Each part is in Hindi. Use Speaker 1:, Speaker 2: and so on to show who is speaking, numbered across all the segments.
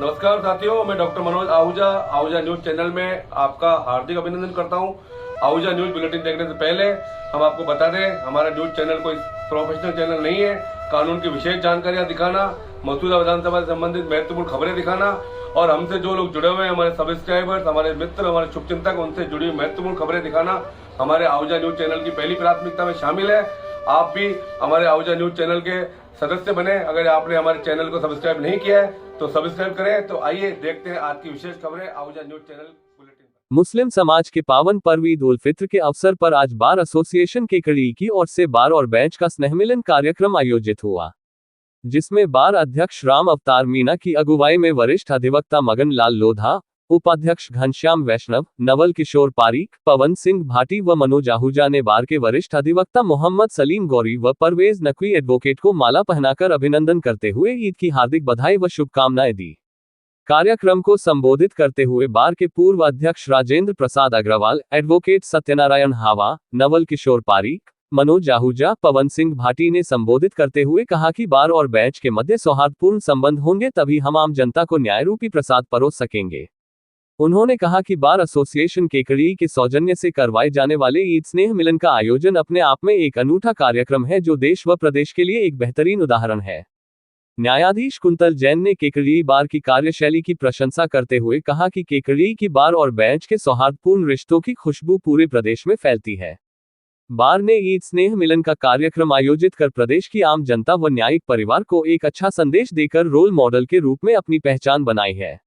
Speaker 1: नमस्कार साथियों, मैं doctor Manoj Ahuja Ahuja news channel में आपका हार्दिक अभिनंदन करता हूं। आहूजा न्यूज बुलेटिन देखने से पहले हम आपको बता दें, हमारा न्यूज चैनल कोई प्रोफेशनल चैनल नहीं है। कानून की विशेष जानकारियां दिखाना, मौजूदा विधानसभा से संबंधित महत्वपूर्ण खबरें दिखाना और हमसे जो लोग जुड़े हुए हैं, हमारे सब्सक्राइबर्स, हमारे मित्र, हमारे शुभचिंतक, उनसे जुड़ी हुई महत्वपूर्ण खबरें दिखाना हमारे आहूजा न्यूज चैनल की पहली प्राथमिकता में शामिल है। आप भी हमारे आहूजा न्यूज चैनल के सदस्य बने। अगर आपने हमारे चैनल को सब्सक्राइब नहीं किया है तो सब्सक्राइब करें। तो आइए देखते हैं आज की विशेष खबरें आहूजा न्यूज चैनल बुलेटिन।
Speaker 2: मुस्लिम समाज के पावन पर्व ईद उल फित्र के अवसर पर आज बार एसोसिएशन केकड़ी की ओर से बार और बेंच का स्नेह मिलन कार्यक्रम आयोजित हुआ, जिसमें बार अध्यक्ष राम अवतार मीणा की अगुवाई में वरिष्ठ अधिवक्ता मगन लाल लोधा, उपाध्यक्ष घनश्याम वैष्णव, नवल किशोर पारीक, पवन सिंह भाटी व मनोज आहूजा ने बार के वरिष्ठ अधिवक्ता मोहम्मद सलीम गौरी व परवेज नकवी एडवोकेट को माला पहनाकर अभिनंदन करते हुए ईद की हार्दिक बधाई व शुभकामनाएं दी। कार्यक्रम को संबोधित करते हुए बार के पूर्व अध्यक्ष राजेंद्र प्रसाद अग्रवाल, एडवोकेट सत्यनारायण हावा, नवल किशोर पारीक, मनोज आहूजा, पवन सिंह भाटी ने संबोधित करते हुए कहा कि बार और बेंच के मध्य सौहार्दपूर्ण संबंध होंगे, तभी हम आम जनता को न्याय रूपी प्रसाद परोस सकेंगे। उन्होंने कहा कि बार एसोसिएशन केकड़ी के सौजन्य से करवाए जाने वाले ईद स्नेह मिलन का आयोजन अपने आप में एक अनूठा कार्यक्रम है, जो देश व प्रदेश के लिए एक बेहतरीन उदाहरण है। न्यायाधीश कुंतल जैन ने केकड़ी बार की कार्यशैली की प्रशंसा करते हुए कहा कि केकड़ी की बार और बेंच के सौहार्दपूर्ण रिश्तों की खुशबू पूरे प्रदेश में फैलती है। बार ने ईद स्नेह मिलन का कार्यक्रम आयोजित कर प्रदेश की आम जनता व न्यायिक परिवार को एक अच्छा संदेश देकर रोल मॉडल के रूप में अपनी पहचान बनाई है।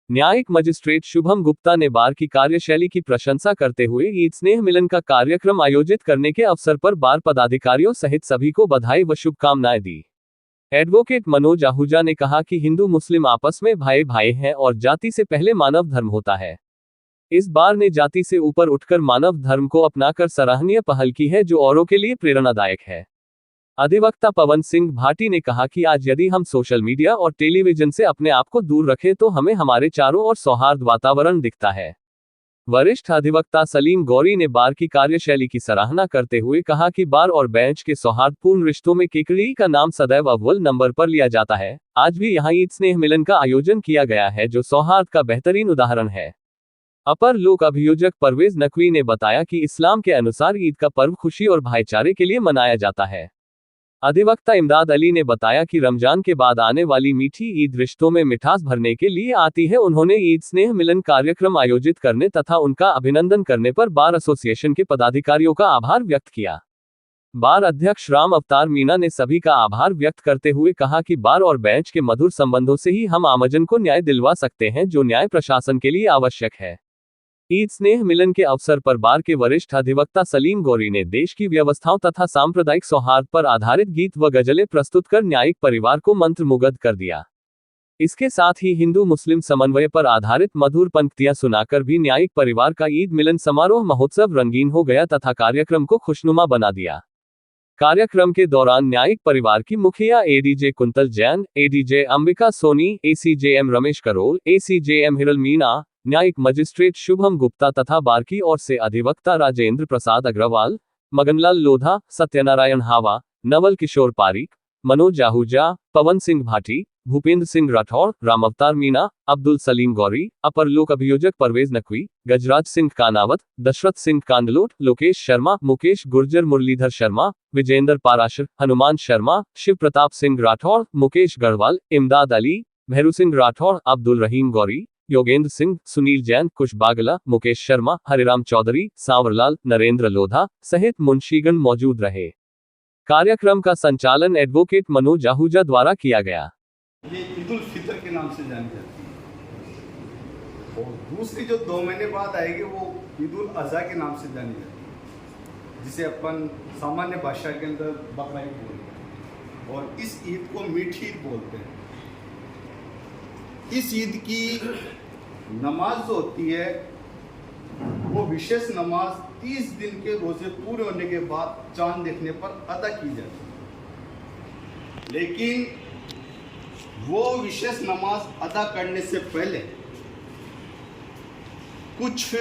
Speaker 2: न्यायिक मजिस्ट्रेट शुभम गुप्ता ने बार की कार्यशैली की प्रशंसा करते हुए ईद स्नेह मिलन का कार्यक्रम आयोजित करने के अवसर पर बार पदाधिकारियों सहित सभी को बधाई व शुभकामनाएं दी। एडवोकेट मनोज आहूजा ने कहा कि हिंदू मुस्लिम आपस में भाई भाई हैं और जाति से पहले मानव धर्म होता है। इस बार ने जाति से ऊपर उठकर मानव धर्म को अपनाकर सराहनीय पहल की है, जो औरों के लिए प्रेरणादायक है। अधिवक्ता पवन सिंह भाटी ने कहा कि आज यदि हम सोशल मीडिया और टेलीविजन से अपने आप को दूर रखें तो हमें हमारे चारों ओर सौहार्द वातावरण दिखता है। वरिष्ठ अधिवक्ता सलीम गौरी ने बार की कार्यशैली की सराहना करते हुए कहा कि बार और बेंच के सौहार्दपूर्ण रिश्तों में केकड़ी का नाम सदैव अव्वल नंबर पर लिया जाता है। आज भी यहाँ ईद स्नेह मिलन का आयोजन किया गया है, जो सौहार्द का बेहतरीन उदाहरण है। अपर लोक अभियोजक परवेज नकवी ने बताया कि इस्लाम के अनुसार ईद का पर्व खुशी और भाईचारे के लिए मनाया जाता है। अधिवक्ता इमदाद अली ने बताया कि रमजान के बाद आने वाली मीठी ईद रिश्तों में मिठास भरने के लिए आती है। उन्होंने ईद स्नेह मिलन कार्यक्रम आयोजित करने तथा उनका अभिनंदन करने पर बार एसोसिएशन के पदाधिकारियों का आभार व्यक्त किया। बार अध्यक्ष राम अवतार मीणा ने सभी का आभार व्यक्त करते हुए कहा कि बार और बेंच के मधुर संबंधों से ही हम आमजन को न्याय दिलवा सकते हैं, जो न्याय प्रशासन के लिए आवश्यक है। ईद स्नेह मिलन के अवसर पर बार के वरिष्ठ अधिवक्ता सलीम गौरी ने देश की व्यवस्थाओं तथा सांप्रदायिक सौहार्द पर आधारित गीत व गजलें प्रस्तुत कर न्यायिक परिवार को मंत्रमुग्ध कर दिया। इसके साथ ही हिंदू मुस्लिम समन्वय पर आधारित मधुर पंक्तियां सुनाकर भी न्यायिक परिवार का ईद मिलन समारोह महोत्सव रंगीन हो गया तथा कार्यक्रम को खुशनुमा बना दिया। कार्यक्रम के दौरान न्यायिक परिवार की मुखिया ADJ Kuntal Jain, ADJ Ambika Soni, ACJM Ramesh Karol, ACJM Hiral Meena, न्यायिक मजिस्ट्रेट शुभम गुप्ता तथा बार की ओर से अधिवक्ता राजेंद्र प्रसाद अग्रवाल, मगनलाल लोधा, सत्यनारायण हावा, नवल किशोर पारीक, मनोज आहूजा, पवन सिंह भाटी, भूपेंद्र सिंह राठौड़, राम अवतार मीणा, अब्दुल सलीम गौरी, अपर लोक अभियोजक परवेज नकवी, गजराज सिंह कानावत, दशरथ सिंह कांदलोट, लोकेश शर्मा, मुकेश गुर्जर, मुरलीधर शर्मा, विजेंद्र पाराशर, हनुमान शर्मा, शिव प्रताप सिंह राठौड़, मुकेश गढ़वाल, इमदाद अली, भैरू सिंह राठौड़, अब्दुल रहीम गौरी, योगेंद्र सिंह, सुनील जैन, कुश बागला, मुकेश शर्मा, हरिराम चौधरी, सांवरलाल, नरेंद्र लोधा सहित मुंशीगण मौजूद रहे। कार्यक्रम का संचालन एडवोकेट मनोज आहूजा द्वारा किया गया।
Speaker 3: ये ईद उल फितर के नाम से जानी जाती है और दूसरी जो 2 महीने बाद आएगी वो ईद उल अज़हा के नाम से जानी जाती है, जिसे अपन सामान्य भाषा के अंदर बकरा ईद बोलते हैं और इस ईद को मीठी ईद बोलते हैं। इस ईद की नमाज जो होती है वो विशेष नमाज 30 दिन के रोजे पूरे होने के बाद चांद देखने पर अदा की जाती है, लेकिन वो विशेष नमाज अदा करने से पहले कुछ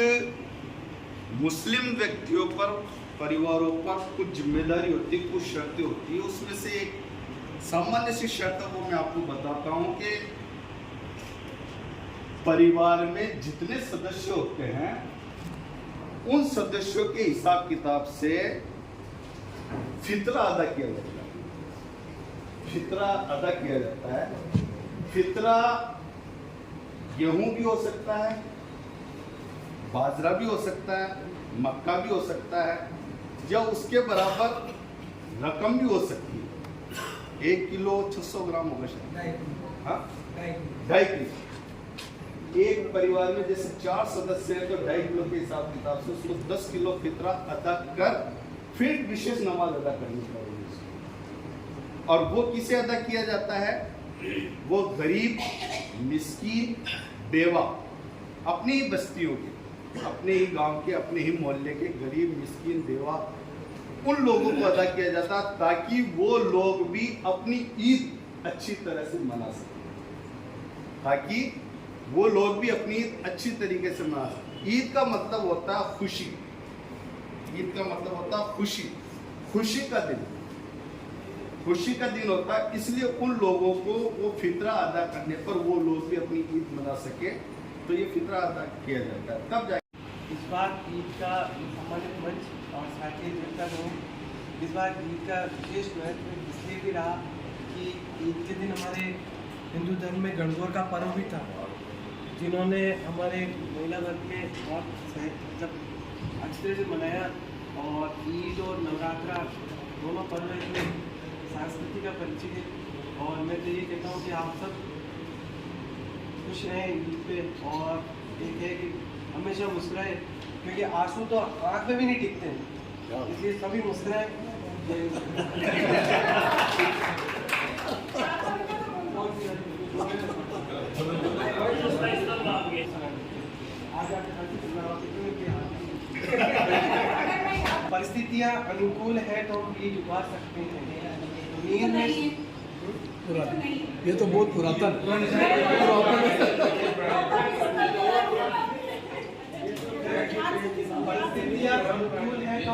Speaker 3: मुस्लिम व्यक्तियों पर, परिवारों पर कुछ जिम्मेदारी होती है, कुछ शर्तें होती है। उसमें से एक सामान्य सी शर्त वो मैं आपको बताता हूँ कि परिवार में जितने सदस्य होते हैं उन सदस्यों के हिसाब किताब से फितरा अदा किया जाता है। फितरा अदा किया जाता है। फितरा गेहूं भी हो सकता है, बाजरा भी हो सकता है, मक्का भी हो सकता है, या उसके बराबर रकम भी हो सकती है। 1 किलो 600 ग्राम होगा शायद, हाँ 2.5 किलो। एक परिवार में जैसे 4 सदस्य हैं तो 2.5 किलो के हिसाब किताब से उसको 10 किलो फितरा अदा कर फिर विशेष नमाज अदा करनी पड़ेगी। और वो किसे अदा किया जाता है? वो गरीब, मिस्कीन, बेवा, अपनी ही बस्तियों के, अपने ही गांव के, अपने ही मोहल्ले के गरीब, मिस्कीन, बेवा, उन लोगों को अदा किया जाता ताकि वो लोग भी अपनी ईद अच्छी तरह से मना सकें, ताकि वो लोग भी अपनी ईद अच्छी तरीके से मना सकें। ईद का मतलब होता है खुशी। ईद का मतलब होता है खुशी, खुशी का दिन, खुशी का दिन होता है। इसलिए उन लोगों को वो फितरा अदा करने पर वो लोग भी अपनी ईद मना सके, तो ये फितरा अदा किया जाता है। तब जाए
Speaker 4: इस बार ईद का सम्मानित मंच और साथी जनता को इस बार ईद का विशेष महत्व इसलिए भी रहा कि ईद के दिन हमारे हिंदू धर्म में गणगौर का पर्व भी था, जिन्होंने हमारे महिला वर्ग में बहुत मतलब अच्छी तरह से मनाया। और ईद और नवरात्रा दोनों पर्व इसमें संस्कृति का परिचय है। और मैं तो ये कहता हूँ कि आप सब खुश रहें ईद पे, और एक है कि हमेशा मुस्कुराए, क्योंकि आंसू तो आँख में भी नहीं टिकते हैं, इसलिए सभी मुस्कुराए। परिस्थितियाँ अनुकूल है तो हम ईद उतार सकते हैं। नींद में
Speaker 5: ये तो बहुत पुरातन
Speaker 4: परिस्थितियाँ अनुकूल है तो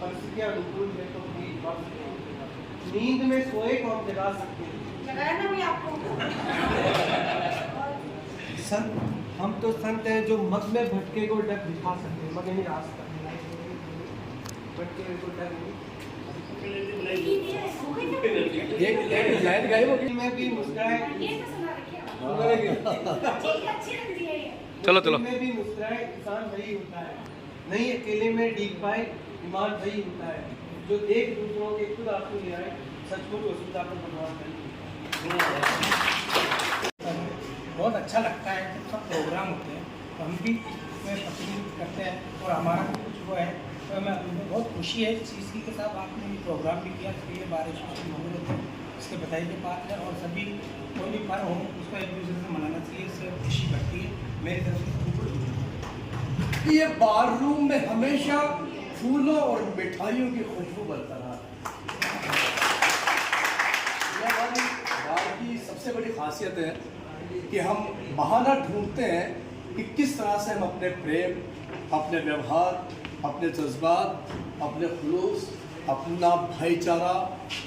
Speaker 4: परिस्थितियाँ अनुकूल है तो नींद में सोए को हम जगा सकते हैं। संत, हम तो संत हैं जो मत में भटके को डर दिखा सकते हैं, मत नहीं रास्ता भटके को डर
Speaker 5: एक लाइन गायब हो गई।
Speaker 4: में भी मुस्कुराए,
Speaker 1: चलो चलो
Speaker 4: में भी मुस्कुराए इंसान वही होता है, नहीं अकेले में डीग पाए ईमान वही होता है, जो एक दूसरों के खुद आंसू ले आए सचमुच वसूलता पर भगवान करें।
Speaker 6: बहुत अच्छा लगता है जब सब प्रोग्राम होते हैं तो हम भी इसमें पार्टिसिपेट करते हैं और हमारा कुछ वो है, तो हमें बहुत खुशी है इस चीज़ की के साथ आपने ये प्रोग्राम भी किया। तो ये बारिश से माहौल है, इसके बधाई के बात है, और सभी कोई भी पर्व हो उसको एक दूसरे से मनाना चाहिए, इससे खुशी बढ़ती है। मेरी तरफ से
Speaker 5: ये बार रूम में हमेशा फूलों और मिठाइयों की खुशबू बरकरार है। यह हमारी बार की सबसे बड़ी खासियत है कि हम बहाना ढूंढते हैं कि किस तरह से हम अपने प्रेम, अपने व्यवहार, अपने जज्बात, अपने खुलूस, अपना भाईचारा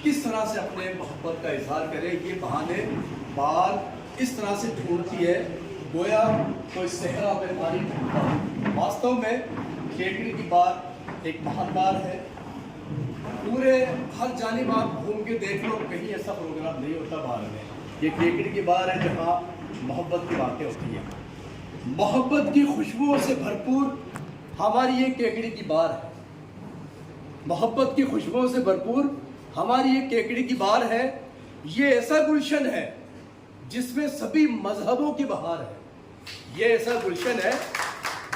Speaker 5: किस तरह से अपने मोहब्बत का इजहार करें। ये बहाने बार इस तरह से ढूंढती है गोया कोई सहरा में पानी ढूंढता है। वास्तव में केकड़ी की बार एक महान बार है। पूरे हर जानिब आप घूम के देख लो, कहीं ऐसा प्रोग्राम नहीं होता बार में। ये केकड़ी की बार है जहाँ मोहब्बत की बातें होती हैं, मोहब्बत की खुशबुओं से भरपूर हमारी ये केकड़ी की बार है। मोहब्बत की खुशबुओं से भरपूर हमारी ये केकड़ी की बार है। ये ऐसा गुलशन है जिसमें सभी मजहबों की बहार है। ये ऐसा गुलशन है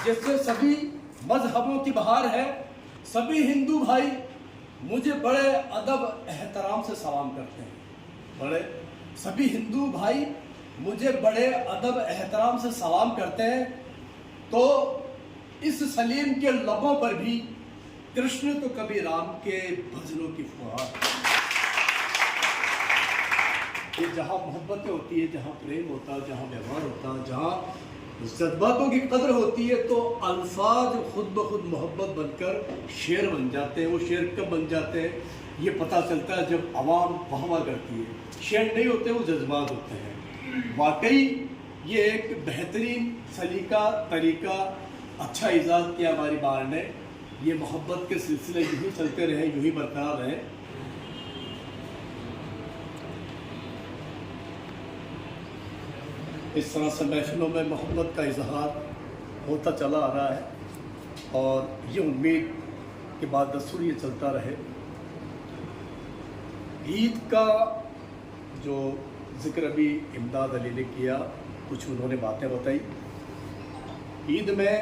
Speaker 5: जिसमें सभी मजहबों की बहार है। सभी हिंदू भाई मुझे बड़े अदब एहतराम से सलाम करते हैं। सभी हिंदू भाई मुझे बड़े अदब एहतराम से सलाम करते हैं। तो इस सलीम के लबों पर भी कृष्ण तो कभी राम के भजनों की फुहार। ये जहाँ मोहब्बतें होती है, जहाँ प्रेम होता है, जहाँ व्यवहार होता है, जहाँ जज्बातों की कदर होती है, तो अल्फाज खुद ब खुद मोहब्बत बनकर शेर बन जाते हैं। वो शेर कब बन जाते हैं ये पता चलता है जब आवाम वाहवा करती है। शेयर नहीं होते, वो जज्बात होते हैं। वाकई ये एक बेहतरीन सलीका तरीका अच्छा ईजाद किया हमारी बार ने। ये मोहब्बत के सिलसिले यूँ ही चलते रहे, यूँ ही बरकरार रहे। इस तरह से महफिलों में मोहब्बत का इजहार होता चला आ रहा है और ये उम्मीद के बाद दस्तूर ये चलता रहे। ईद का जो जिक्र अभी इमदाद अली ने किया, कुछ उन्होंने बातें बताई। ईद में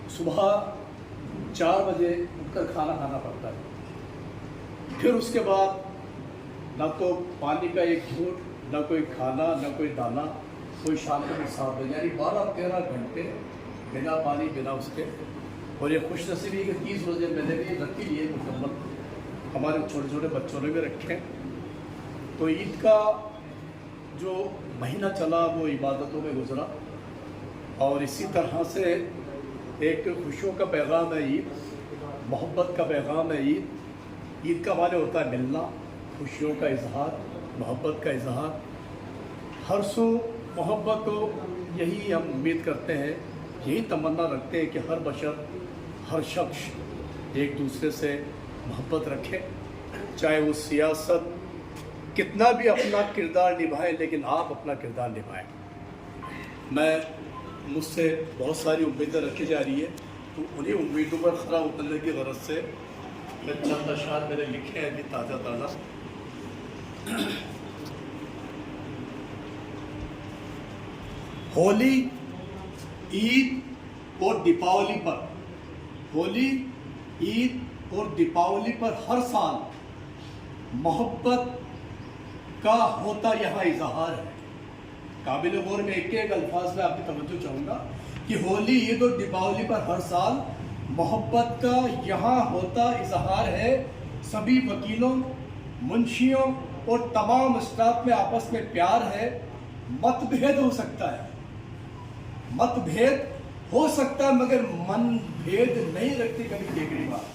Speaker 5: सुबह 4 बजे उठकर खाना खाना पड़ता है, फिर उसके बाद ना तो पानी का एक घूंट, ना कोई खाना, ना कोई दाना, कोई शाम को 7 बजे, यानी 12-13 घंटे बिना पानी बिना उसके। और ये खुश नसीबी कि 30 रोजे मैंने भी रखी लिए मुकम्मल, हमारे छोटे छोटे बच्चों ने भी रखे। तो ईद का जो महीना चला वो इबादतों में गुजरा और इसी तरह से एक खुशियों का पैगाम है ईद, मोहब्बत का पैगाम है ईद। ईद का माने होता है मिलना, खुशियों का इजहार, मोहब्बत का इजहार। हर सू मोहब्बत को यही हम उम्मीद करते हैं, यही तमन्ना रखते हैं कि हर बशर, हर शख्स एक दूसरे से मोहब्बत रखे, चाहे वो सियासत कितना भी अपना किरदार निभाए, लेकिन आप अपना किरदार निभाएं। मुझसे बहुत सारी उम्मीदें रखी जा रही है, तो उन्हीं उम्मीदों पर खरा उतरने की गरज से मैं चंद अशआर मेरे लिखे हैं अभी ताज़ा। होली, ईद और दीपावली पर, होली, ईद और दीपावली पर हर साल मोहब्बत का होता यहाँ इजहार है। काबिल गौर में एक अल्फाज में आपकी तवज्जो चाहूँगा कि होली, ईद और दीपावली पर हर साल मोहब्बत का यहाँ होता इजहार है। सभी वकीलों, मुंशियों और तमाम स्टाफ में आपस में प्यार है। मतभेद हो सकता है, मतभेद हो सकता है, मगर मन भेद नहीं रखती कभी केकड़ी बात।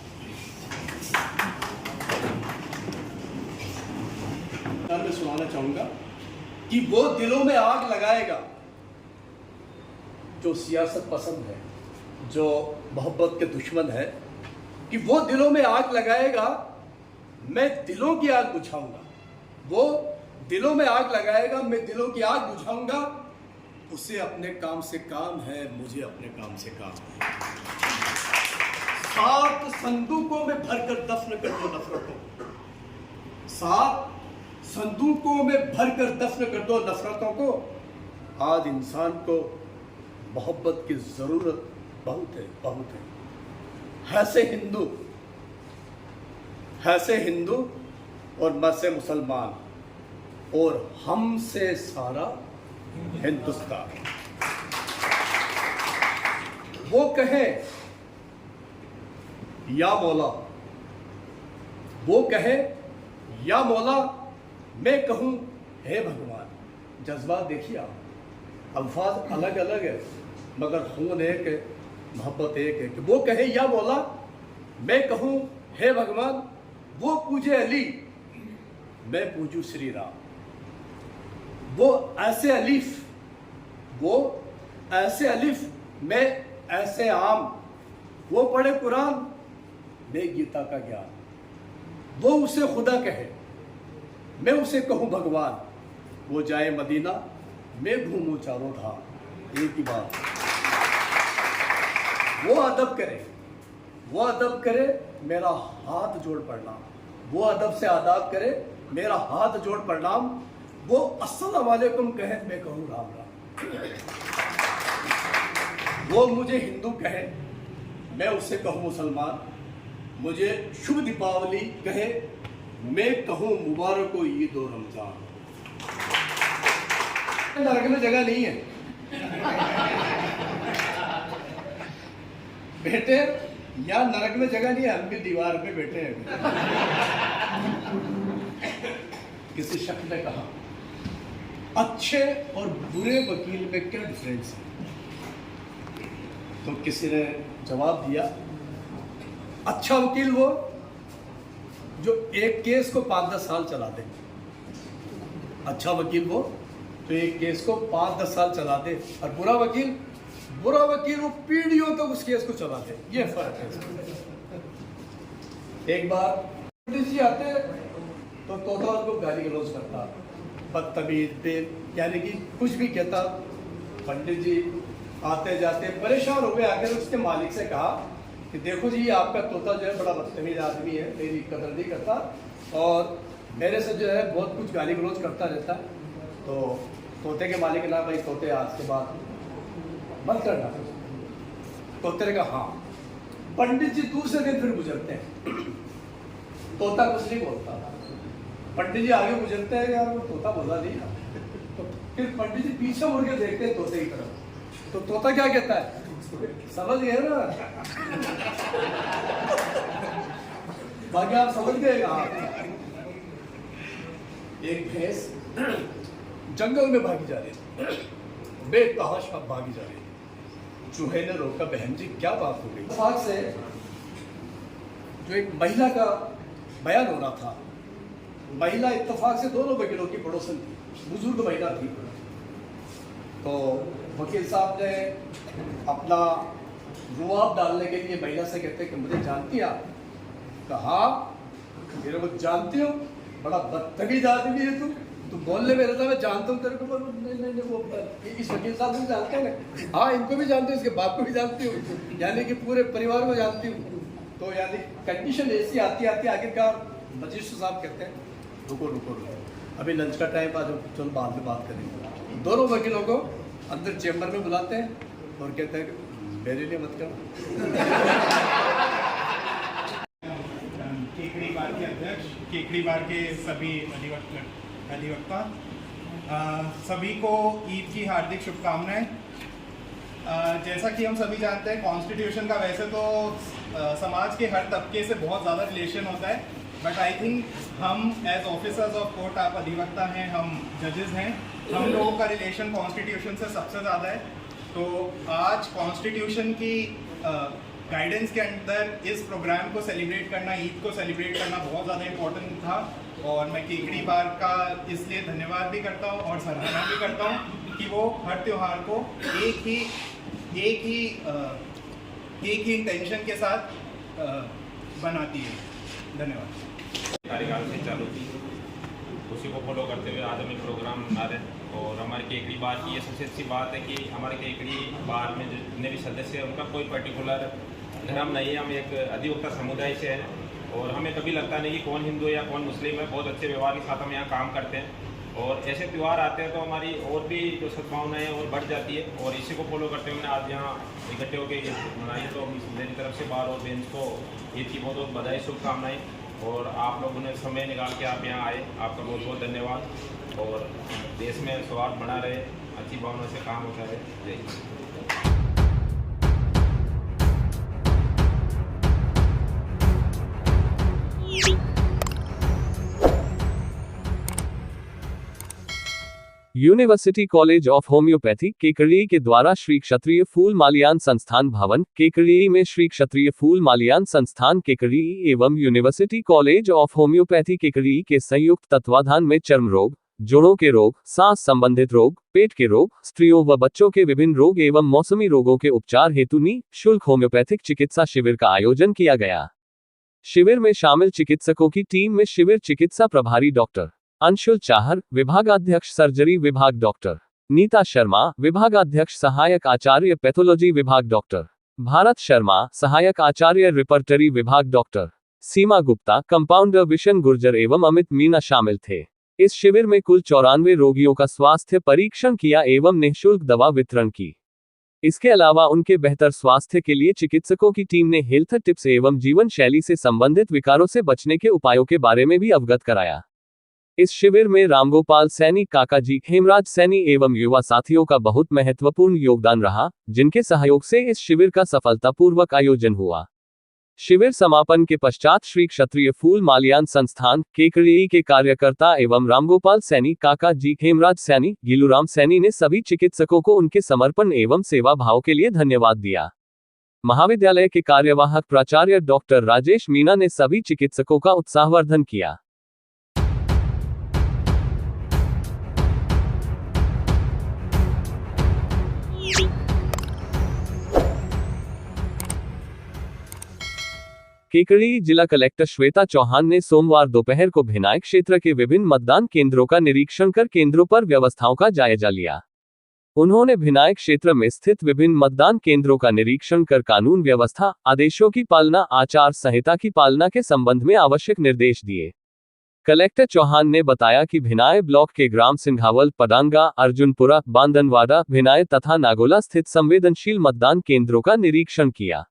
Speaker 5: मैं सुनाना चाहूंगा कि वो दिलों में आग लगाएगा जो सियासत पसंद है, जो मोहब्बत के दुश्मन है, कि वो दिलों में आग लगाएगा, मैं दिलों की आग बुझाऊंगा। वो दिलों में आग लगाएगा, मैं दिलों की आग बुझाऊंगा। उसे अपने काम से काम है, मुझे अपने काम से काम है। 7 संदूकों में भरकर दफन कर दो नफरतों, 7 संदूकों में भरकर दफन कर दो नफरतों को। आज इंसान को मोहब्बत की जरूरत बहुत है, बहुत है। हैसे हिंदू और मसे मुसलमान और हमसे सारा हिंदुस्तान। वो कहे या मौला, वो कहे या मौला, मैं कहूँ हे भगवान। जज्बात देखिए आप, अल्फाज अलग अलग है मगर खून एक है, मोहब्बत एक है। कि वो कहे या मौला, मैं कहूँ हे भगवान। वो पूजे अली, मैं पूजूं श्री राम। वो ऐसे अलिफ, मैं ऐसे आम। वो पढ़े कुरान, मैं गीता का ज्ञान। वो उसे खुदा कहे, मैं उसे कहूँ भगवान। वो जाए मदीना, मैं घूमूं चारों धाम। एक ही बात। वो अदब करे, मेरा हाथ जोड़ प्रणाम। वो अदब से आदाब करे, मेरा हाथ जोड़ प्रणाम। वो अस्सलाम वालेकुम कहे, मैं कहूँ राम राम। वो मुझे हिंदू कहे, मैं उससे कहूँ मुसलमान। मुझे शुभ दीपावली कहे, मैं कहूँ मुबारक हो ईद और रमजान। नरक में जगह नहीं है बेटे, यहाँ नरक में जगह नहीं है। हम भी दीवार पे बैठे हैं। किसी शख्स ने कहा, अच्छे और बुरे वकील में क्या डिफरेंस है? तो किसी ने जवाब दिया, अच्छा वकील वो जो एक केस को 5-10 साल चला दे, अच्छा वकील वो तो एक केस को 5-10 साल चला दे, और बुरा वकील वो पीढ़ियों तक उस केस को चला दे। ये फर्क है। एक बार पंडित जी आते तो तोता उनको गाली गलौज करता, बदतमीज पे, यानी कि कुछ भी कहता। पंडित जी आते जाते परेशान हो गए, आकर उसके मालिक से कहा कि देखो जी, आपका तोता जो है बड़ा बदतमीज आदमी है, मेरी कदर नहीं करता और मेरे से जो है बहुत कुछ गाली गलौज करता रहता है। तो तोते के मालिक ने कहा, भाई तोते आज के बाद मत करना। तोते ने कहा हाँ। पंडित जी दूसरे दिन फिर गुजरते हैं, तोता कुछ नहीं बोलता। पंडित जी आगे गुजरते हैं, यार वो तोता बोला नहीं। तो फिर पंडित जी पीछे मुड़ के देखते हैं तोते की तरफ, तो तोता क्या कहता है, समझ गए ना? बाकी आप समझ गए। एक भैंस जंगल में भागी जा रही है, बेतहाशा भागी जा रही है। चूहे ने रोका, बहन जी क्या बात हो गई? इत्तेफाक से जो एक महिला का बयान हो रहा था, महिला इत्तेफाक से दोनों वकीलों की पड़ोसन थी, बुजुर्ग महिला थी। तो वकील साहब ने अपना रुआब डालने के लिए महिला से कहते कि मुझे जानती हैं आप? कहा मेरे को जानती हो, बड़ा बदतमीज आदमी है तू बोलने में रहता, मैं जानता हूँ तेरे को। नहीं वो इस वकील साहब को जानते हैं? हाँ, इनको भी जानते हो, इसके बाप को भी जानती हूँ, यानी कि पूरे परिवार को जानती हूँ। तो यानी कंडीशन ऐसी आती आखिरकार मजिस्ट्रेट साहब कहते हैं रुको, अभी लंच का टाइम, आज चलो बाद में बात करेंगे। दोनों वकीलों को अंदर चेम्बर में बुलाते हैं और कहते हैं मेरे लिए मत करो।
Speaker 7: केकड़ी बार के अध्यक्ष, केकड़ी बार के सभी अधिवक्ता, सभी को ईद की हार्दिक शुभकामनाएं। जैसा कि हम सभी जानते हैं, कॉन्स्टिट्यूशन का वैसे तो समाज के हर तबके से बहुत ज़्यादा रिलेशन होता है, बट आई थिंक हम एज ऑफिसर्स ऑफ कोर्ट, आप अधिवक्ता हैं, हम जजेस हैं, हम लोगों का रिलेशन कॉन्स्टिट्यूशन से सबसे ज़्यादा है। तो आज कॉन्स्टिट्यूशन की गाइडेंस के अंदर इस प्रोग्राम को सेलिब्रेट करना, ईद को सेलिब्रेट करना बहुत ज़्यादा इम्पोर्टेंट था, और मैं केकड़ी बार का इसलिए धन्यवाद भी करता हूँ और सराहना भी करता हूँ कि वो हर त्यौहार को एक ही इंटेंशन के साथ बनाती है। धन्यवाद।
Speaker 8: कार्यकाल से चालू थी, उसी को फॉलो करते हुए आज हम एक प्रोग्राम बना रहे हैं। और हमारे केकड़ी बार की ये सबसे अच्छी बात है कि हमारे केकड़ी बार में जितने भी सदस्य हैं उनका कोई पर्टिकुलर धर्म नहीं है। हम एक अधिवक्ता समुदाय से हैं और हमें कभी लगता नहीं कि कौन हिंदू है या कौन मुस्लिम है। बहुत अच्छे व्यवहार के साथ हम यहाँ काम करते हैं और ऐसे त्यौहार आते हैं तो हमारी और भी जो सद्भावनाएँ और बढ़ जाती है। और इसी को फॉलो करते हुए आज यहाँ इकट्ठे होकर मनाई, तो मेरी तरफ से बार और बेंच को ईद की बहुत बहुत बधाई, शुभकामनाएँ। और आप लोगों ने समय निकाल के आप यहाँ आए, आपका बहुत बहुत धन्यवाद। और देश में सौहार्द बना रहे, अच्छी भावना से काम होता रहे। जय Hind.
Speaker 2: University college of homeopathy Kekri के द्वारा श्री क्षत्रिय फूल माल्यान संस्थान भवन केकड़ी में श्री क्षत्रिय फूल माल्यान संस्थान केकड़ी एवं university college of homeopathy Kekri के संयुक्त तत्वाधान में चर्म रोग, जोड़ों के रोग, सांस संबंधित रोग, पेट के रोग, स्त्रियों व बच्चों के विभिन्न रोग एवं मौसमी रोगों के उपचार हेतु निःशुल्क होम्योपैथिक चिकित्सा शिविर का आयोजन किया गया। शिविर में शामिल चिकित्सकों की टीम में शिविर चिकित्सा प्रभारी डॉक्टर अंशुल चाहर, विभागाध्यक्ष सर्जरी विभाग डॉक्टर नीता शर्मा, विभागाध्यक्ष सहायक आचार्य पैथोलॉजी विभाग डॉक्टर भारत शर्मा, सहायक आचार्य रिपर्टरी विभाग डॉक्टर सीमा गुप्ता, कंपाउंडर विशन गुर्जर एवं अमित मीना शामिल थे। इस शिविर में कुल 94 रोगियों का स्वास्थ्य परीक्षण किया एवं निःशुल्क दवा वितरण की। इसके अलावा उनके बेहतर स्वास्थ्य के लिए चिकित्सकों की टीम ने हेल्थ टिप्स एवं जीवन शैली से संबंधित विकारों से बचने के उपायों के बारे में भी अवगत कराया। इस शिविर में रामगोपाल सैनी, काकाजी, हेमराज सैनी एवं युवा साथियों का बहुत महत्वपूर्ण योगदान रहा, जिनके सहयोग से इस शिविर का सफलतापूर्वक आयोजन हुआ। शिविर समापन के पश्चात श्री क्षत्रिय फूल माल्यान संस्थान केकड़ी के कार्यकर्ता एवं रामगोपाल सैनी, काकाजी, हेमराज सैनी, गिलूराम सैनी ने सभी चिकित्सकों को उनके समर्पण एवं सेवा भाव के लिए धन्यवाद दिया। महाविद्यालय के कार्यवाहक प्राचार्य डॉक्टर राजेश मीना ने सभी चिकित्सकों का उत्साहवर्धन किया। केकड़ी जिला कलेक्टर श्वेता चौहान ने सोमवार दोपहर को भिनाय क्षेत्र के विभिन्न मतदान केंद्रों का निरीक्षण कर केंद्रों पर व्यवस्थाओं का जायजा लिया। उन्होंने भिनाय क्षेत्र में स्थित विभिन्न मतदान केंद्रों का निरीक्षण कर कानून व्यवस्था, आदेशों की पालना, आचार संहिता की पालना के संबंध में आवश्यक निर्देश दिए। कलेक्टर चौहान ने बताया कि भिनाय ब्लॉक के ग्राम सिंघावल, पडांगा, अर्जुनपुरा, बांदनवाड़ा, भिनाय तथा नागोला स्थित संवेदनशील मतदान केंद्रों का निरीक्षण किया।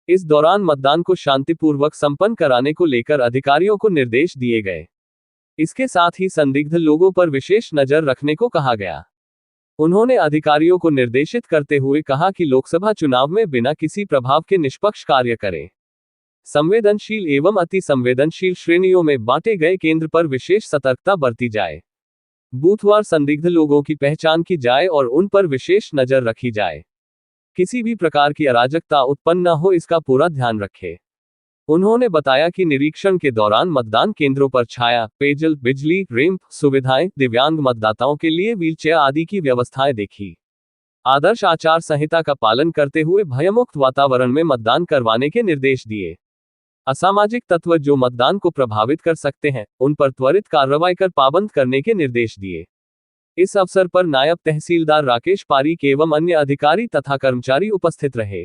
Speaker 2: इस दौरान मतदान को शांतिपूर्वक संपन्न कराने को लेकर अधिकारियों को निर्देश दिए गए। इसके साथ ही संदिग्ध लोगों पर विशेष नजर रखने को कहा गया। उन्होंने अधिकारियों को निर्देशित करते हुए कहा कि लोकसभा चुनाव में बिना किसी प्रभाव के निष्पक्ष कार्य करें। संवेदनशील एवं अति संवेदनशील श्रेणियों में बांटे गए केंद्र पर विशेष सतर्कता बरती जाए। बूथवार संदिग्ध लोगों की पहचान की जाए और उन पर विशेष नजर रखी जाए। किसी भी प्रकार की अराजकता उत्पन्न न हो, इसका पूरा ध्यान रखें। उन्होंने बताया कि निरीक्षण के दौरान मतदान केंद्रों पर छाया, पेयजल, बिजली, रैंप सुविधाएं, दिव्यांग मतदाताओं के लिए व्हीलचेयर आदि की व्यवस्थाएं देखी। आदर्श आचार संहिता का पालन करते हुए भयमुक्त वातावरण में मतदान करवाने के निर्देश दिए। असामाजिक तत्व जो मतदान को प्रभावित कर सकते हैं, उन पर त्वरित कार्रवाई कर पाबंद करने के निर्देश दिए। इस अवसर पर नायब तहसीलदार राकेश पारीक एवं अन्य अधिकारी तथा कर्मचारी उपस्थित रहे।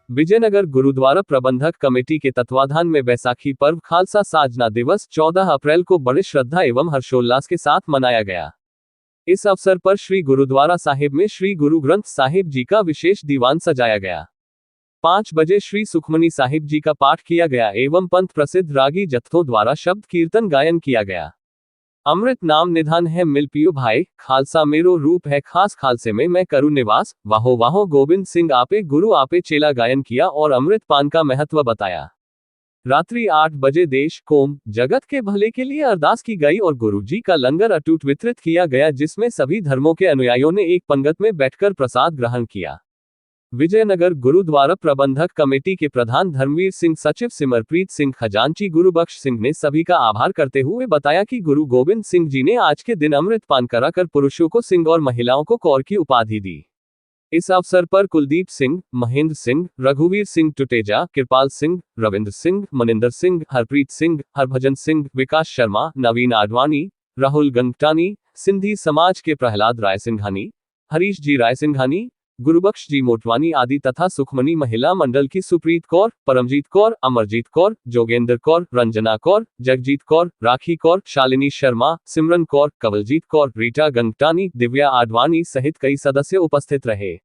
Speaker 2: विजयनगर गुरुद्वारा प्रबंधक कमेटी के तत्वाधान में बैसाखी पर्व खालसा साजना दिवस 14 अप्रैल को बड़े श्रद्धा एवं हर्षोल्लास के साथ मनाया गया। इस अवसर पर श्री गुरुद्वारा साहिब में श्री गुरु ग्रंथ साहिब जी का विशेष दीवान सजाया गया। 5 बजे श्री सुखमनी साहिब जी का पाठ किया गया एवं पंथ प्रसिद्ध रागी जत्थों द्वारा शब्द कीर्तन गायन किया गया। अमृत नाम निधान है मिल पियो भाई, खालसा मेरो रूप है खास खालसे में मैं करूं निवास, वाहो वाहो गोविंद सिंह आपे गुरु आपे चेला गायन किया और अमृत पान का महत्व बताया। रात्रि 8 बजे देश, कौम, जगत के भले के लिए अरदास की गई और गुरु जी का लंगर अटूट वितरित किया गया, जिसमें सभी धर्मों के अनुयायियों ने एक पंगत में बैठकर प्रसाद ग्रहण किया। विजयनगर गुरुद्वारा प्रबंधक कमेटी के प्रधान धर्मवीर सिंह, सचिव सिमरप्रीत सिंह, खजांची गुरुबख्श सिंह ने सभी का आभार करते हुए बताया कि गुरु गोविंद सिंह जी ने आज के दिन अमृत पान कराकर पुरुषों को सिंह और महिलाओं को कौर की उपाधि दी। इस अवसर पर कुलदीप सिंह, महेंद्र सिंह, रघुवीर सिंह टुटेजा, कृपाल सिंह, रविंद्र सिंह, मनिंदर सिंह, हरप्रीत सिंह, हरभजन सिंह, विकास शर्मा, नवीन आडवाणी, राहुल गंगटानी, सिंधी समाज के प्रहलाद राय सिंघानी, हरीश जी राय सिंघानी, गुरुबख्श जी मोटवानी आदि तथा सुखमनी महिला मंडल की सुप्रीत कौर, परमजीत कौर, अमरजीत कौर, जोगेंद्र कौर, रंजना कौर, जगजीत कौर, राखी कौर, शालिनी शर्मा, सिमरन कौर, कवलजीत कौर, रीटा गंगटानी, दिव्या आडवाणी सहित कई सदस्य उपस्थित रहे।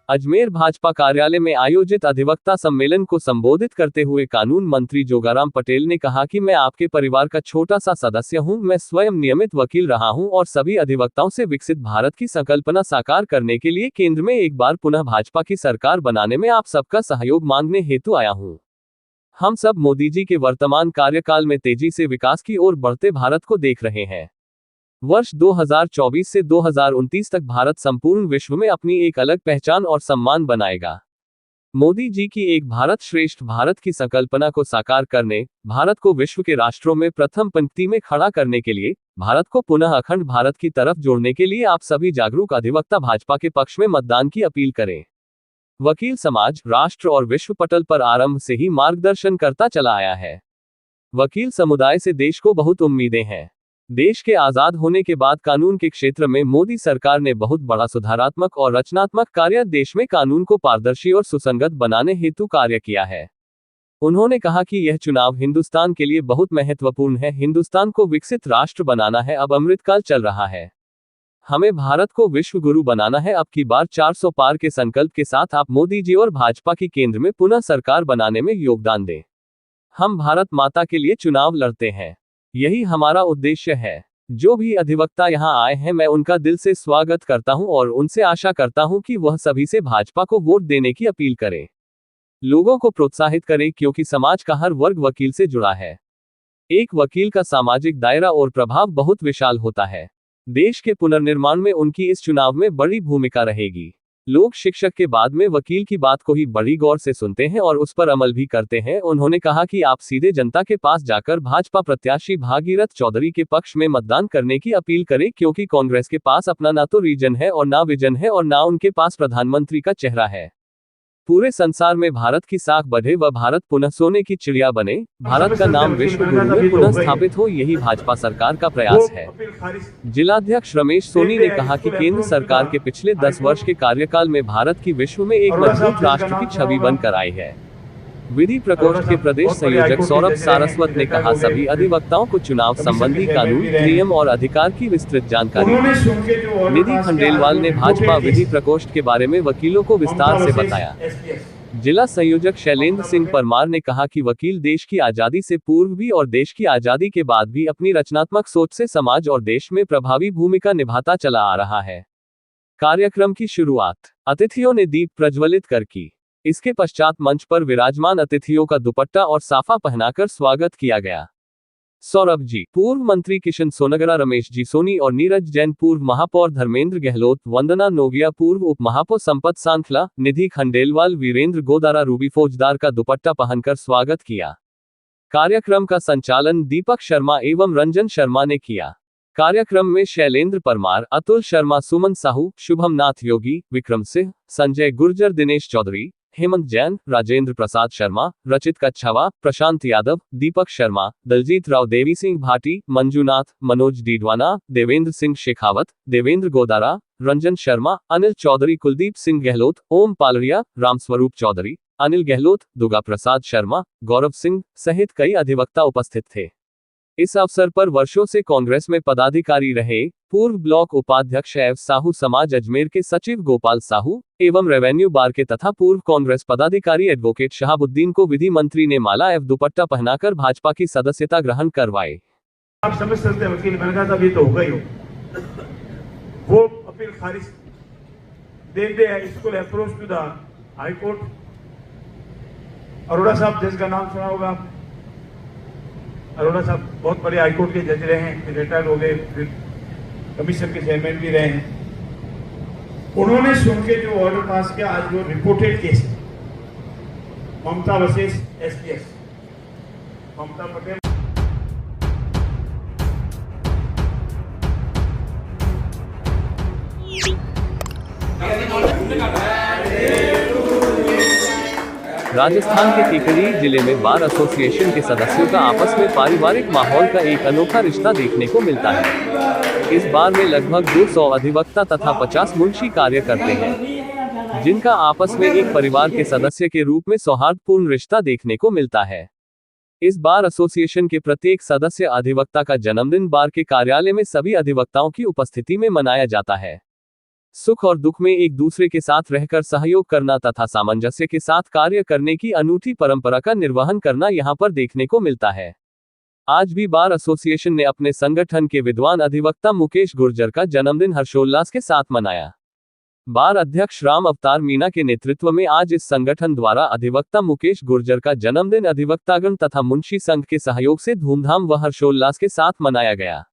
Speaker 2: अजमेर भाजपा कार्यालय में आयोजित अधिवक्ता सम्मेलन को संबोधित करते हुए कानून मंत्री जोगाराम पटेल ने कहा कि मैं आपके परिवार का छोटा सा सदस्य हूं। मैं स्वयं नियमित वकील रहा हूं और सभी अधिवक्ताओं से विकसित भारत की संकल्पना साकार करने के लिए केंद्र में एक बार पुनः भाजपा की सरकार बनाने में आप सबका सहयोग मांगने हेतु आया हूं। हम सब मोदी जी के वर्तमान कार्यकाल में तेजी से विकास की ओर बढ़ते भारत को देख रहे हैं। वर्ष 2024 से 2029 तक भारत संपूर्ण विश्व में अपनी एक अलग पहचान और सम्मान बनाएगा। मोदी जी की एक भारत श्रेष्ठ भारत की संकल्पना को साकार करने, भारत को विश्व के राष्ट्रों में प्रथम पंक्ति में खड़ा करने के लिए, भारत को पुनः अखंड भारत की तरफ जोड़ने के लिए आप सभी जागरूक अधिवक्ता भाजपा के पक्ष में मतदान की अपील करें। वकील समाज राष्ट्र और विश्व पटल पर आरंभ से ही मार्गदर्शन करता चला आया है। वकील समुदाय से देश को बहुत उम्मीदें हैं। देश के आजाद होने के बाद कानून के क्षेत्र में मोदी सरकार ने बहुत बड़ा सुधारात्मक और रचनात्मक कार्य देश में कानून को पारदर्शी और सुसंगत बनाने हेतु कार्य किया है। उन्होंने कहा कि यह चुनाव हिंदुस्तान के लिए बहुत महत्वपूर्ण है। हिंदुस्तान को विकसित राष्ट्र बनाना है। अब अमृतकाल चल रहा है। हमें भारत को विश्व गुरु बनाना है। अब की बार 400 पार के संकल्प के साथ आप मोदी जी और भाजपा की केंद्र में पुनः सरकार बनाने में योगदान दें। हम भारत माता के लिए चुनाव लड़ते हैं, यही हमारा उद्देश्य है। जो भी अधिवक्ता यहां आए हैं, मैं उनका दिल से स्वागत करता हूं और उनसे आशा करता हूं कि वह सभी से भाजपा को वोट देने की अपील करें। लोगों को प्रोत्साहित करें, क्योंकि समाज का हर वर्ग वकील से जुड़ा है। एक वकील का सामाजिक दायरा और प्रभाव बहुत विशाल होता है। देश के पुनर्निर्माण में उनकी इस चुनाव में बड़ी भूमिका रहेगी। लोग शिक्षक के बाद में वकील की बात को ही बड़ी गौर से सुनते हैं और उस पर अमल भी करते हैं। उन्होंने कहा कि आप सीधे जनता के पास जाकर भाजपा प्रत्याशी भागीरथ चौधरी के पक्ष में मतदान करने की अपील करें, क्योंकि कांग्रेस के पास अपना ना तो रीजन है और ना विजन है और ना उनके पास प्रधानमंत्री का चेहरा है। पूरे संसार में भारत की साख बढ़े व भारत पुनः सोने की चिड़िया बने, भारत का नाम विश्व गुरु में पुनः स्थापित हो, यही भाजपा सरकार का प्रयास है। जिलाध्यक्ष रमेश सोनी ने कहा कि केंद्र सरकार के पिछले 10 वर्ष के कार्यकाल में भारत की विश्व में एक मजबूत राष्ट्र की छवि बनकर आई है। विधि प्रकोष्ठ के प्रदेश संयोजक सौरभ सारस्वत ने कहा, सभी अधिवक्ताओं को चुनाव संबंधी कानून, नियम और अधिकार की विस्तृत जानकारी। निधि खंडेलवाल ने भाजपा विधि प्रकोष्ठ के बारे में वकीलों को विस्तार से बताया। जिला संयोजक शैलेंद्र सिंह परमार ने कहा कि वकील देश की आजादी से पूर्व भी और देश की आजादी के बाद भी अपनी रचनात्मक सोच से समाज और देश में प्रभावी भूमिका निभाता चला आ रहा है। कार्यक्रम की शुरुआत अतिथियों ने दीप प्रज्वलित कर की। इसके पश्चात मंच पर विराजमान अतिथियों का दुपट्टा और साफा पहनाकर स्वागत किया गया। सौरभ जी, पूर्व मंत्री किशन सोनगरा, रमेश जी सोनी और नीरज जैन, पूर्व महापौर धर्मेंद्र गहलोत, वंदना नोगिया, पूर्व उप महापौर संपत सांखला, निधि खंडेलवाल, वीरेंद्र गोदारा, रूबी फौजदार का दुपट्टा पहनकर स्वागत किया। कार्यक्रम का संचालन दीपक शर्मा एवं रंजन शर्मा ने किया। कार्यक्रम में शैलेंद्र परमार, अतुल शर्मा, सुमन साहू, शुभम नाथ योगी, विक्रम सिंह, संजय गुर्जर, दिनेश चौधरी, हेमंत जैन, राजेंद्र प्रसाद शर्मा, रचित कच्छावा, प्रशांत यादव, दीपक शर्मा, दलजीत राव, देवी सिंह भाटी, मंजूनाथ, मनोज डीडवाना, देवेंद्र सिंह शेखावत, देवेंद्र गोदारा, रंजन शर्मा, अनिल चौधरी, कुलदीप सिंह गहलोत, ओम पालरिया, रामस्वरूप चौधरी, अनिल गहलोत, दुर्गा प्रसाद शर्मा, गौरव सिंह सहित कई अधिवक्ता उपस्थित थे। इस अवसर पर वर्षों से कांग्रेस में पदाधिकारी रहे पूर्व ब्लॉक उपाध्यक्ष एव साहू समाज अजमेर के सचिव गोपाल साहू एवं रेवेन्यू बार के तथा पूर्व कांग्रेस पदाधिकारी एडवोकेट शहाबुद्दीन को विधि मंत्री ने माला एवं दुपट्टा पहनाकर भाजपा की सदस्यता ग्रहण करवाई।
Speaker 9: आप समझ सकते हैं वकील मैंने कहा था अभी तो हो गई हो, वो अपील खारिज देते हैं। इसको approach to the high court. Arora साहब जिसका नाम सुना होगा, अरोड़ा साहब बहुत बड़े हाईकोर्ट के जज रहे हैं, रिटायर्ड हो गए, फिर कमीशन के चेयरमैन भी रहे हैं। उन्होंने सुन के जो ऑर्डर पास किया, आज वो रिपोर्टेड केस ममता वर्सेस एसपीएस, ममता पटेल।
Speaker 2: राजस्थान के केकड़ी जिले में बार एसोसिएशन के सदस्यों का आपस में पारिवारिक माहौल का एक अनोखा रिश्ता देखने को मिलता है। इस बार में लगभग 200 अधिवक्ता तथा 50 मुंशी कार्य करते हैं, जिनका आपस में एक परिवार के सदस्य के रूप में सौहार्दपूर्ण रिश्ता देखने को मिलता है। इस बार एसोसिएशन के प्रत्येक सदस्य अधिवक्ता का जन्मदिन बार के कार्यालय में सभी अधिवक्ताओं की उपस्थिति में मनाया जाता है। सुख और दुख में एक दूसरे के साथ रहकर सहयोग करना तथा सामंजस्य के साथ कार्य करने की अनूठी परंपरा का निर्वहन करना यहां पर देखने को मिलता है। आज भी बार एसोसिएशन ने अपने संगठन के विद्वान अधिवक्ता मुकेश गुर्जर का जन्मदिन हर्षोल्लास के साथ मनाया। बार अध्यक्ष राम अवतार मीणा के नेतृत्व में आज इस संगठन द्वारा अधिवक्ता मुकेश गुर्जर का जन्मदिन अधिवक्तागण तथा मुंशी संघ के सहयोग से धूमधाम व हर्षोल्लास के साथ मनाया गया।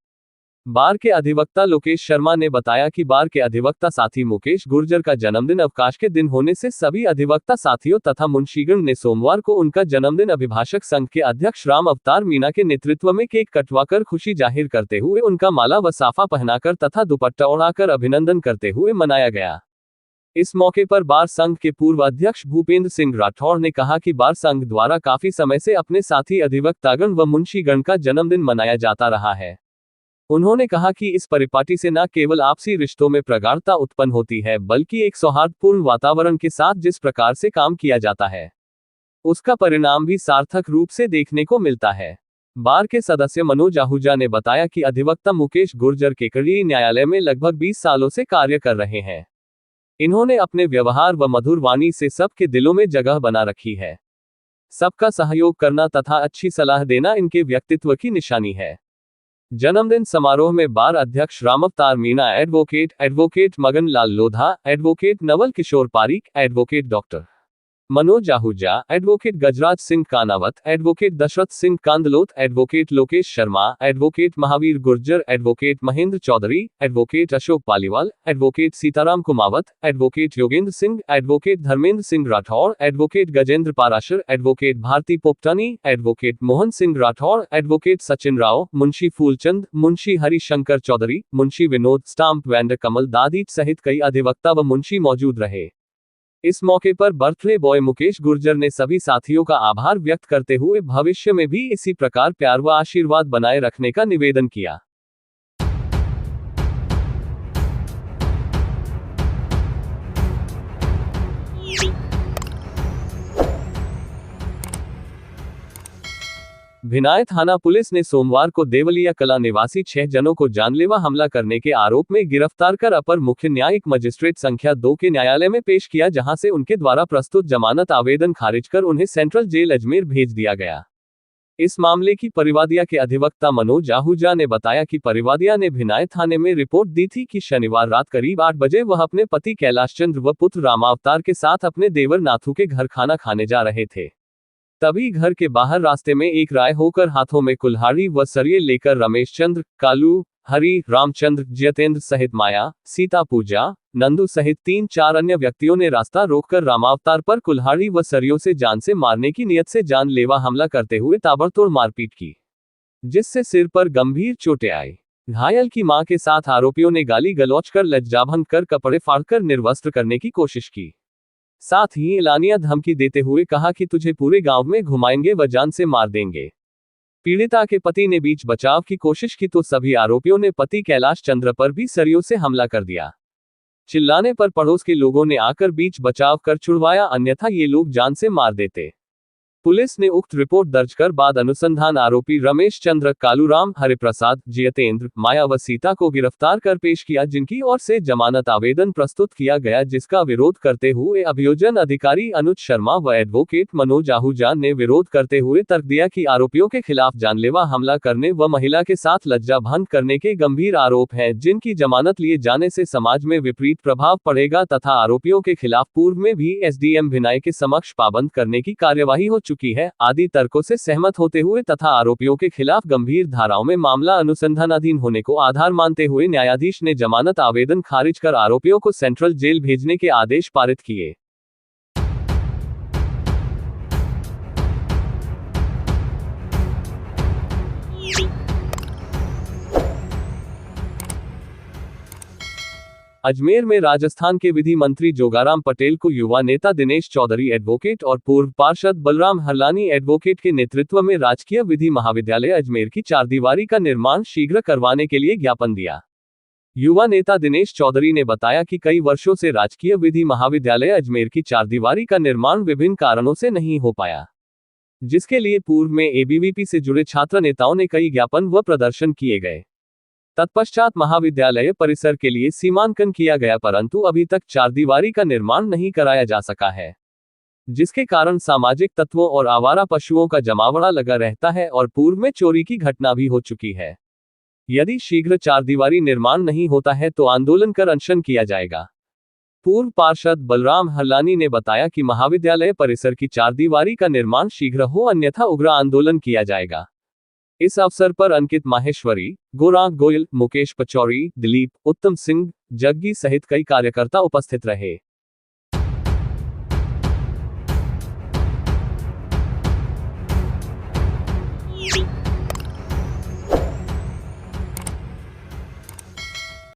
Speaker 2: बार के अधिवक्ता लोकेश शर्मा ने बताया कि बार के अधिवक्ता साथी मुकेश गुर्जर का जन्मदिन अवकाश के दिन होने से सभी अधिवक्ता साथियों तथा मुंशीगण ने सोमवार को उनका जन्मदिन अभिभाषक संघ के अध्यक्ष राम अवतार मीणा के नेतृत्व में केक कटवाकर खुशी जाहिर करते हुए उनका माला व साफा पहनाकर तथा दुपट्टा ओढ़ाकर अभिनंदन करते हुए मनाया गया। इस मौके पर बार संघ के पूर्व अध्यक्ष भूपेंद्र सिंह राठौड़ ने कहा कि बार संघ द्वारा काफी समय से अपने साथी अधिवक्तागण व मुंशीगण का जन्मदिन मनाया जाता रहा है। उन्होंने कहा कि इस परिपाटी से न केवल आपसी रिश्तों में प्रगाढ़ता उत्पन्न होती है, बल्कि एक सौहार्दपूर्ण वातावरण के साथ जिस प्रकार से काम किया जाता है, उसका परिणाम भी सार्थक रूप से देखने को मिलता है। बार के सदस्य मनोज आहूजा ने बताया कि अधिवक्ता मुकेश गुर्जर केकड़ी न्यायालय में लगभग 20 सालों से कार्य कर रहे हैं। इन्होंने अपने व्यवहार व मधुर वाणी से सबके दिलों में जगह बना रखी है। सबका सहयोग करना तथा अच्छी सलाह देना इनके व्यक्तित्व की निशानी है। जन्मदिन समारोह में बार अध्यक्ष Ramavatar Meena, advocate Magan Lal Lodha, advocate Naval Kishore Pareek, advocate doctor Manoj Ahuja, advocate Gajraj Singh Kanawat, advocate Dashrath Singh Kandlot, advocate Lokesh Sharma, advocate Mahavir Gurjar, advocate Mahendra Chaudhary, advocate Ashok Paliwal, advocate Sitaram Kumawat, advocate Yogendra Singh, advocate Dharmendra Singh Rathore, advocate Gajendra Parashar, advocate Bharti Popatani, advocate Mohan Singh Rathore, advocate Sachin Rao, मुंशी फूलचंद, मुंशी हरिशंकर चौधरी, मुंशी विनोद स्टाम्प वैंड कमल दादीच सहित कई अधिवक्ता व मुंशी मौजूद रहे। इस मौके पर बर्थडे बॉय मुकेश गुर्जर ने सभी साथियों का आभार व्यक्त करते हुए भविष्य में भी इसी प्रकार प्यार व आशीर्वाद बनाए रखने का निवेदन किया। भिनाय थाना पुलिस ने सोमवार को देवलिया कला निवासी 6 जनों को जानलेवा हमला करने के आरोप में गिरफ्तार कर अपर मुख्य न्यायिक मजिस्ट्रेट संख्या 2 के न्यायालय में पेश किया, जहां से उनके द्वारा प्रस्तुत जमानत आवेदन खारिज कर उन्हें सेंट्रल जेल अजमेर भेज दिया गया। इस मामले की परिवादिया के अधिवक्ता मनोज आहूजा ने बताया कि परिवादिया ने भिनाय थाने में रिपोर्ट दी थी कि शनिवार रात करीब 8 बजे वह अपने पति कैलाश चंद्र व पुत्र रामावतार के साथ अपने देवर नाथू के घर खाना खाने जा रहे थे। तभी घर के बाहर रास्ते में एक राय होकर हाथों में कुल्हाड़ी व सरिये लेकर रमेश चंद्र, कालू, हरि, रामचंद्र, जयतेंद्र सहित माया, सीता पूजा, नंदू सहित 3-4 अन्य व्यक्तियों ने रास्ता रोककर रामावतार पर कुल्हाड़ी व सरियों से जान से मारने की नियत से जानलेवा हमला करते हुए ताबड़तोड़ मारपीट की, जिससे सिर पर गंभीर चोटें आई। घायल की मां के साथ आरोपियों ने गाली गलौच कर लज्जाभंग कर कपड़े फाड़कर निर्वस्त्र करने की कोशिश की। साथ ही एलानिया धमकी देते हुए कहा कि तुझे पूरे गांव में घुमाएंगे व जान से मार देंगे। पीड़िता के पति ने बीच बचाव की कोशिश की तो सभी आरोपियों ने पति कैलाश चंद्र पर भी सरियों से हमला कर दिया। चिल्लाने पर पड़ोस के लोगों ने आकर बीच बचाव कर छुड़वाया, अन्यथा ये लोग जान से मार देते। पुलिस ने उक्त रिपोर्ट दर्ज कर बाद अनुसंधान आरोपी रमेश चंद्र, कालूराम, हरिप्रसाद, जयतेंद्र, माया व सीता को गिरफ्तार कर पेश किया, जिनकी ओर से जमानत आवेदन प्रस्तुत किया गया, जिसका विरोध करते हुए अभियोजन अधिकारी अनुज शर्मा व एडवोकेट मनोज आहूजा ने विरोध करते हुए तर्क दिया कि आरोपियों के खिलाफ जानलेवा हमला करने व महिला के साथ लज्जाभंग करने के गंभीर आरोप हैं, जिनकी जमानत लिए जाने से समाज में विपरीत प्रभाव पड़ेगा तथा आरोपियों के खिलाफ पूर्व में भी एसडीएम भिनाय के समक्ष पाबंद करने की कार्यवाही हो चुकी है आदि तर्कों से सहमत होते हुए तथा आरोपियों के खिलाफ गंभीर धाराओं में मामला अनुसंधानाधीन होने को आधार मानते हुए न्यायाधीश ने जमानत आवेदन खारिज कर आरोपियों को सेंट्रल जेल भेजने के आदेश पारित किए। अजमेर में राजस्थान के विधि मंत्री जोगाराम पटेल को युवा नेता दिनेश चौधरी एडवोकेट और पूर्व पार्षद बलराम हरलानी एडवोकेट के नेतृत्व में राजकीय विधि महाविद्यालय अजमेर की 4 दीवारी का निर्माण शीघ्र करवाने के लिए ज्ञापन दिया। युवा नेता दिनेश चौधरी ने बताया कि कई वर्षों से राजकीय विधि महाविद्यालय अजमेर की 4 दीवारी का निर्माण विभिन्न कारणों से नहीं हो पाया, जिसके लिए पूर्व में एबीवीपी से जुड़े छात्र नेताओं ने कई ज्ञापन व प्रदर्शन किए गए। तत्पश्चात महाविद्यालय परिसर के लिए सीमांकन किया गया, परंतु अभी तक 4 दीवारी का निर्माण नहीं कराया जा सका है, जिसके कारण सामाजिक तत्वों और आवारा पशुओं का जमावड़ा लगा रहता है और पूर्व में चोरी की घटना भी हो चुकी है। यदि शीघ्र 4 दीवारी निर्माण नहीं होता है तो आंदोलन कर अनशन किया जाएगा। पूर्व पार्षद बलराम हरलानी ने बताया कि महाविद्यालय परिसर की 4 दीवारी का निर्माण शीघ्र हो, अन्यथा उग्र आंदोलन किया जाएगा। इस अवसर पर अंकित माहेश्वरी, गौरांग गोयल, मुकेश पचौरी, दिलीप, उत्तम सिंह, जग्गी सहित कई कार्यकर्ता उपस्थित रहे।